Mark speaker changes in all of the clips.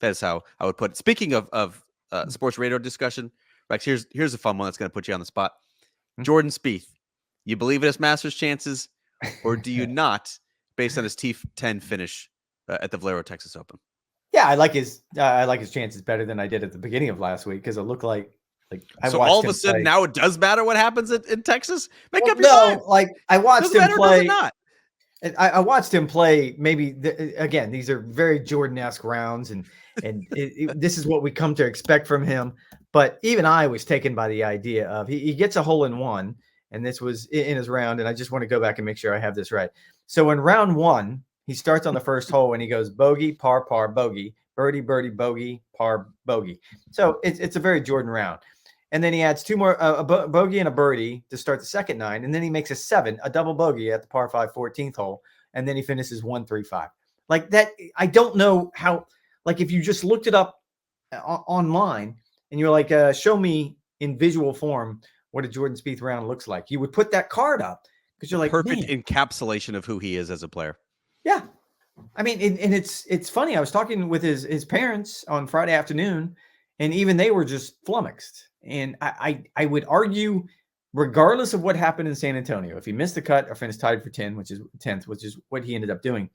Speaker 1: That is how I would put it. Speaking of sports radio discussion, Rex, here's a fun one that's going to put you on the spot. Jordan Spieth, you believe in his Masters chances, or do you not, based on his T10 finish at the Valero Texas Open?
Speaker 2: Yeah, I like his chances better than I did at the beginning of last week because it looked like I
Speaker 1: so
Speaker 2: watched
Speaker 1: all of
Speaker 2: him
Speaker 1: a sudden
Speaker 2: play.
Speaker 1: now it does matter what happens in Texas. Make up your mind.
Speaker 2: Like I watched
Speaker 1: does it
Speaker 2: him
Speaker 1: matter,
Speaker 2: play.
Speaker 1: Does it not?
Speaker 2: I watched him play. Maybe again, these are very Jordan-esque rounds, and this is what we come to expect from him. But even I was taken by the idea of he gets a hole in one, and this was in his round. And I just want to go back and make sure I have this right. So in round one, he starts on the first hole and he goes bogey, par, par, bogey, birdie, birdie, bogey, par, bogey. So it's a very Jordan round. And then he adds two more, a bogey and a birdie to start the second 9. And then he makes a 7, a double bogey at the par 5 14th hole. And then he finishes 1 3 5. Like that, I don't know how, like if you just looked it up online and you're like, show me in visual form what a Jordan Spieth round looks like, you would put that card up because you're like,
Speaker 1: perfect encapsulation of who he is as a player.
Speaker 2: Yeah. I mean, and it's funny. I was talking with his parents on Friday afternoon, and even they were just flummoxed. And I would argue, regardless of what happened in San Antonio, if he missed the cut or finished tied for 10th, which is what he ended up doing,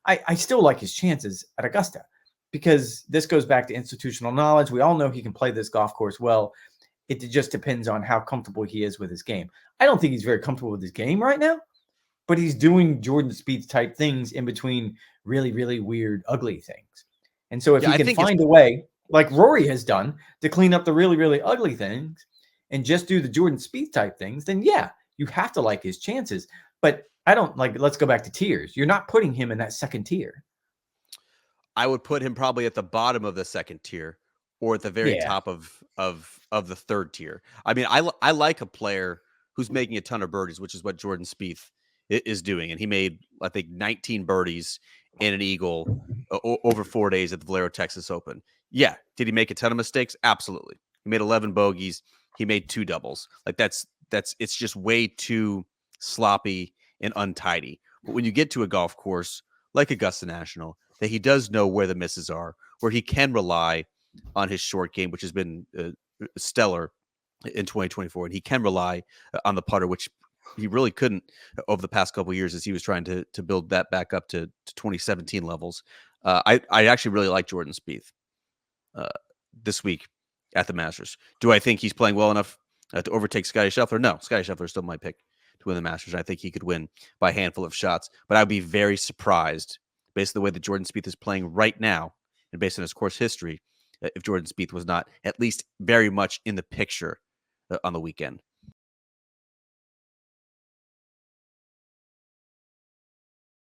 Speaker 2: I still like his chances at Augusta because this goes back to institutional knowledge. We all know he can play this golf course well. It just depends on how comfortable he is with his game. I don't think he's very comfortable with his game right now, but he's doing Jordan Spieth type things in between really, really weird, ugly things. And so if he can find a way, like Rory has done, to clean up the really, really ugly things and just do the Jordan Spieth type things, then yeah, you have to like his chances. But I don't like, let's go back to tiers. You're not putting him in that second tier.
Speaker 1: I would put him probably at the bottom of the second tier or at the very top of the third tier. I mean, I like a player who's making a ton of birdies, which is what Jordan Spieth is doing. And he made, I think, 19 birdies in an eagle over 4 days at the Valero Texas Open. Yeah. Did he make a ton of mistakes? Absolutely. He made 11 bogeys. He made 2 doubles. Like it's just way too sloppy and untidy. But when you get to a golf course like Augusta National, that he does know where the misses are, where he can rely on his short game, which has been stellar in 2024. And he can rely on the putter, which he really couldn't over the past couple of years as he was trying to build that back up to 2017 levels. I actually really like Jordan Spieth this week at the Masters. Do I think he's playing well enough to overtake Scottie Scheffler? No, Scottie Scheffler is still my pick to win the Masters. And I think he could win by a handful of shots, but I'd be very surprised based on the way that Jordan Spieth is playing right now and based on his course history, if Jordan Spieth was not at least very much in the picture on the weekend.